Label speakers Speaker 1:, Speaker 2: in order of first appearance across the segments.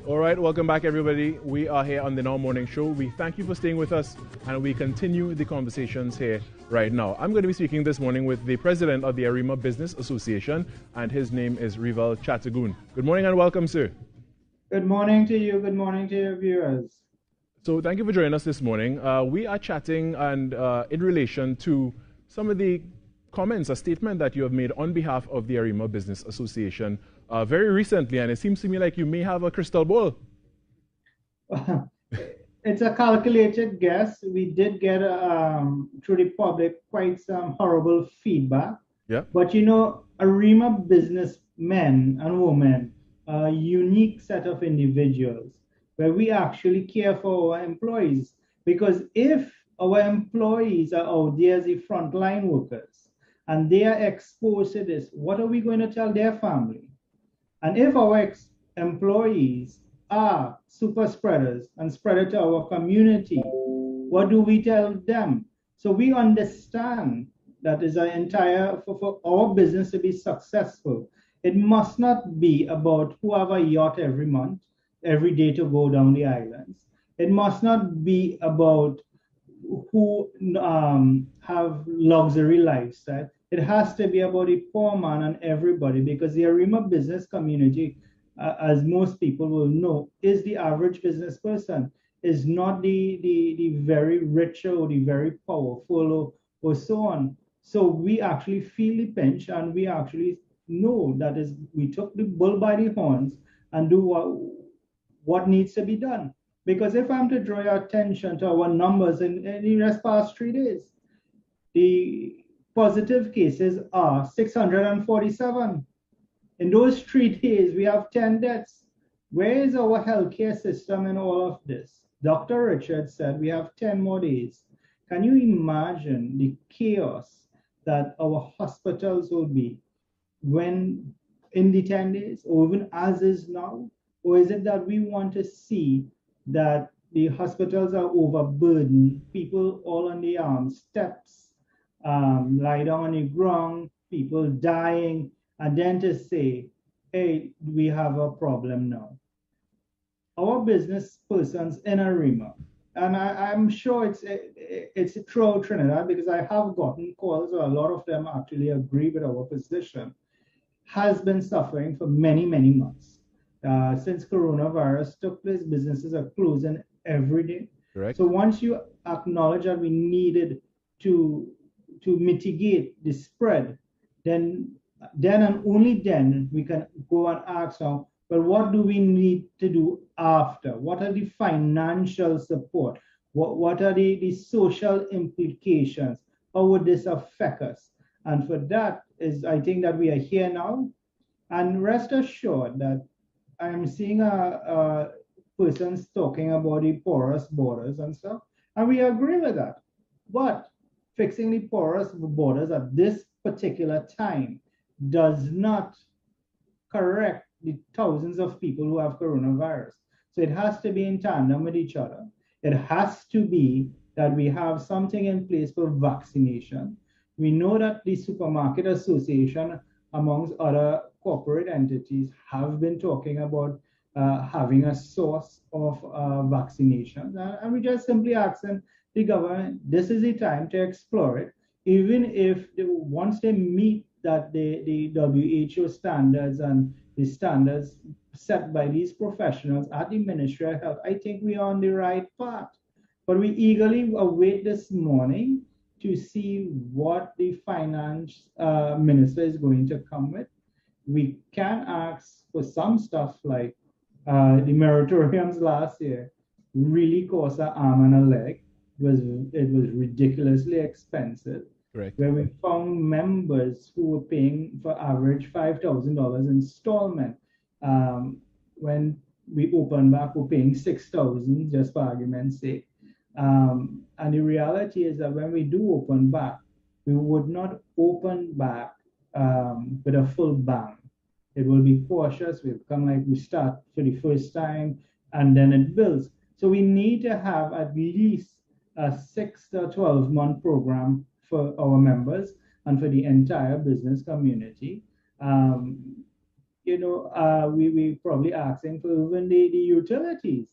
Speaker 1: All right, welcome back, everybody. We are here on the Now Morning Show. We thank you for staying with us, and we continue the conversations here right now. I'm going to be speaking this morning with the president of the Arima Business Association, and his name is Rival Chattergoon. Good morning and welcome, sir.
Speaker 2: Good morning to you. Good morning to your viewers.
Speaker 1: So thank you for joining us this morning. We are chatting and in relation to some of the comments, a statement that you have made on behalf of the Arima Business Association very recently, and it seems to me like you may have a crystal ball.
Speaker 2: It's a calculated guess. We did get through the public quite some horrible feedback.
Speaker 1: Yeah.
Speaker 2: But you know, Arima businessmen and women are a unique set of individuals where we actually care for our employees. Because if our employees are out there as the frontline workers and they are exposed to this, what are we going to tell their family? And if our employees are super spreaders and spread it to our community, what do we tell them? So we understand that is an entire, for our business to be successful, it must not be about who have a yacht every month, every day to go down the islands. It must not be about who have luxury lifestyle. It has to be about the poor man and everybody, because the Arima business community, as most people will know, is the average business person, is not the very rich or the very powerful or so on. So we actually feel the pinch, and we actually know that is we took the bull by the horns and do what needs to be done. Because if I'm to draw your attention to our numbers in the past 3 days, the positive cases are 647. In those 3 days, we have 10 deaths. Where is our healthcare system in all of this? Dr. Richard said we have 10 more days. Can you imagine the chaos that our hospitals will be when in the 10 days, or even as is now? Or is it that we want to see that the hospitals are overburdened, people all on the steps, lie down on the ground, people dying, and then to say, hey, we have a problem now. Our business persons in Arima, and I'm sure it's throughout Trinidad, because I have gotten calls, or a lot of them actually agree with our position, has been suffering for many, many months. Since coronavirus took place, businesses are closing every day.
Speaker 1: Correct.
Speaker 2: So once you acknowledge that we needed to mitigate the spread, then and only then we can go and ask now, well, what do we need to do after? What are the financial support? What are the social implications? How would this affect us? And for that is, I think that we are here now. And rest assured that I am seeing persons talking about the porous borders and stuff, and we agree with that. But fixing the porous borders at this particular time does not correct the thousands of people who have coronavirus. So it has to be in tandem with each other. It has to be that we have something in place for vaccination. We know that the Supermarket Association, amongst other corporate entities, have been talking about having a source of vaccinations. And we just simply asking the government, this is the time to explore it, even if once they meet that the WHO standards and the standards set by these professionals at the Ministry of Health, I think we are on the right path. But we eagerly await this morning to see what the finance minister is going to come with. We can ask for some stuff like the moratoriums last year really cost an arm and a leg. It was ridiculously expensive.
Speaker 1: Correct.
Speaker 2: Where we found members who were paying for average $5,000 installment. When we opened back, we're paying $6,000 just for argument's sake. And the reality is that when we do open back, we would not open back with a full bang. It will be cautious. We'll come like we start for the first time, and then it builds. So we need to have at least a 6 to 12-month program for our members and for the entire business community. we probably asking for even the utilities.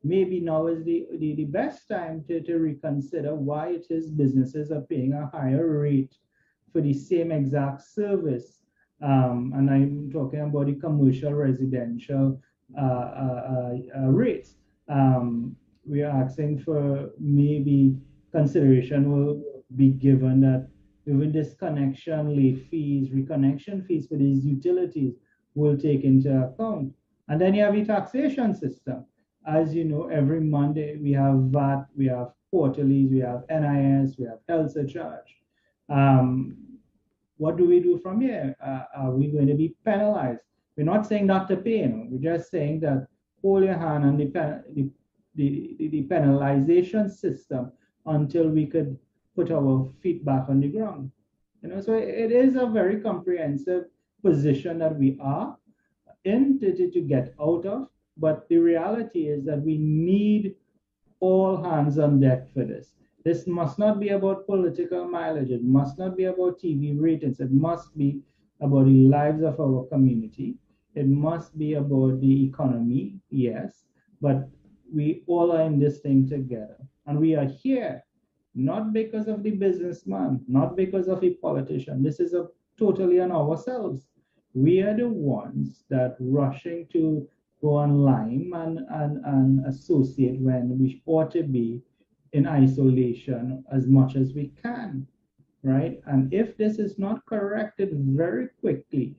Speaker 2: Maybe now is the best time to reconsider why it is businesses are paying a higher rate for the same exact service. And I'm talking about the commercial residential rates. We are asking for maybe consideration will be given that even disconnection late fees, reconnection fees for these utilities will take into account. And then you have the taxation system. As you know, every Monday we have VAT, we have quarterlies, we have NIS, we have health surcharge. What do we do from here? Are we going to be penalized? We're not saying not to pay, we're just saying that hold your hand on the penalization system until we could put our feet back on the ground. So it is a very comprehensive position that we are in to get out of. But the reality is that we need all hands on deck for this. This must not be about political mileage. It must not be about TV ratings. It must be about the lives of our community. It must be about the economy, yes, but we all are in this thing together. And we are here not because of the businessman, not because of a politician. This is totally on ourselves. We are the ones that rushing to go online and associate when we ought to be in isolation as much as we can, right? And if this is not corrected very quickly,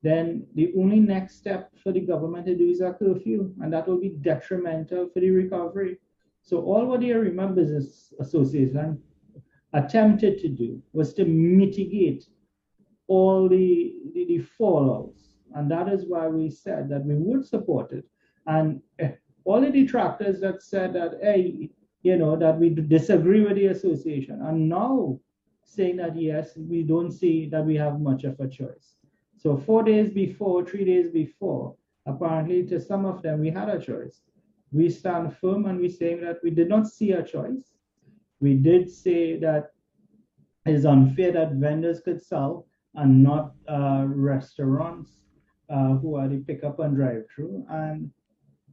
Speaker 2: then the only next step for the government to do is a curfew, and that will be detrimental for the recovery. So all what the Arima Business Association attempted to do was to mitigate all the fallouts. And that is why we said that we would support it. And all the detractors that said that, hey, that we disagree with the association are now saying that, yes, we don't see that we have much of a choice. So 4 days before, 3 days before, apparently to some of them, we had a choice. We stand firm and we say that we did not see a choice. We did say that it is unfair that vendors could sell and not restaurants who are the pickup and drive-through. And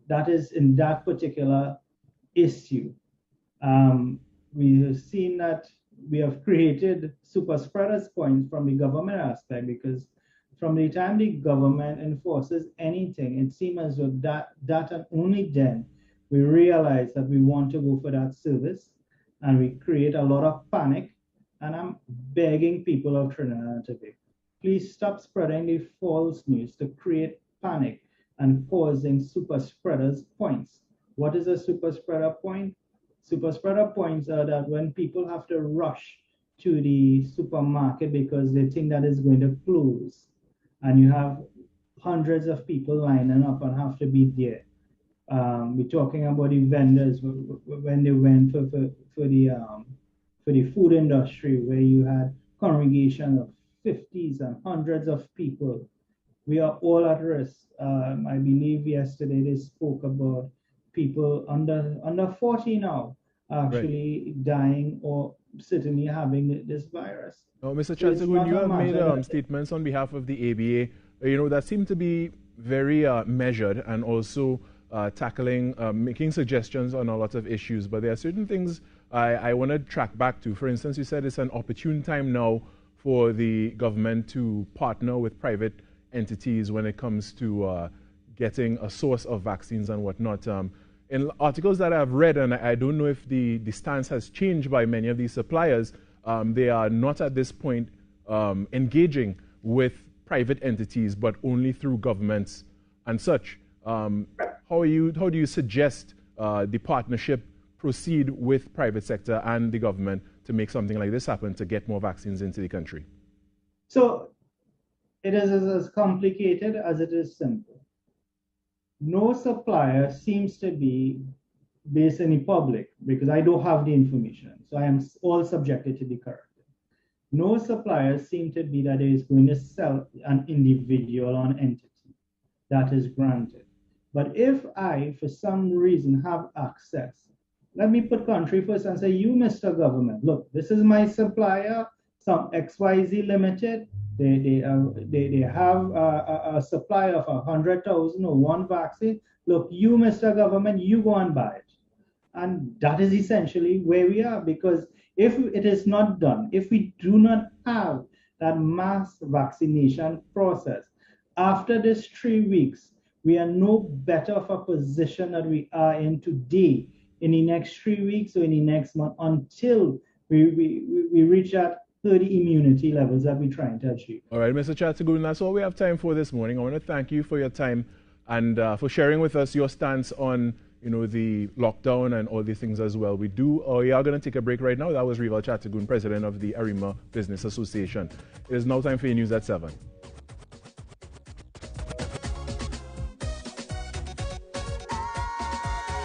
Speaker 2: that is in that particular issue. We have seen that we have created super spreaders points from the government aspect, because from the time the government enforces anything, it seems as though that and only then we realize that we want to go for that service, and we create a lot of panic. And I'm begging people of Trinidad and Tobago, please stop spreading the false news to create panic and causing super spreaders points. What is a super spreader point? Super spreader points are that when people have to rush to the supermarket because they think that it's going to close, and you have hundreds of people lining up and have to be there. We're talking about the vendors when they went for the food industry, where you had congregation of 50s and hundreds of people. We are all at risk. I believe yesterday they spoke about people under 40 now actually dying or certainly having this virus.
Speaker 1: Oh, Mr. Chancellor, when you have made statements on behalf of the ABA, that seem to be very measured and also tackling, making suggestions on a lot of issues. But there are certain things I want to track back to. For instance, you said it's an opportune time now for the government to partner with private entities when it comes to getting a source of vaccines and whatnot. In articles that I've read, and I don't know if the stance has changed by many of these suppliers, they are not at this point engaging with private entities, but only through governments and such. How do you suggest the partnership proceed with private sector and the government to make something like this happen, to get more vaccines into the country?
Speaker 2: So it is as complicated as it is simple. No supplier seems to be based in the public, because I don't have the information, so I am all subjected to be corrected. No supplier seems to be that is going to sell an individual or an entity. That is granted. But if I, for some reason, have access, let me put country first and say, you, Mr. Government, look, this is my supplier, some XYZ Limited. They have a supply of 100,000 or one vaccine. Look, you, Mr. Government, you go and buy it. And that is essentially where we are, because if it is not done, if we do not have that mass vaccination process, after this 3 weeks, we are no better of a position that we are in today in the next 3 weeks or in the next month until we reach that 30 immunity levels that we're trying to achieve.
Speaker 1: All right, Mr. Chattergoon, that's all we have time for this morning. I want to thank you for your time and for sharing with us your stance on the lockdown and all these things as well. We are going to take a break right now. That was Rival Chattergoon, president of the Arima Business Association. It is now time for your news at 7.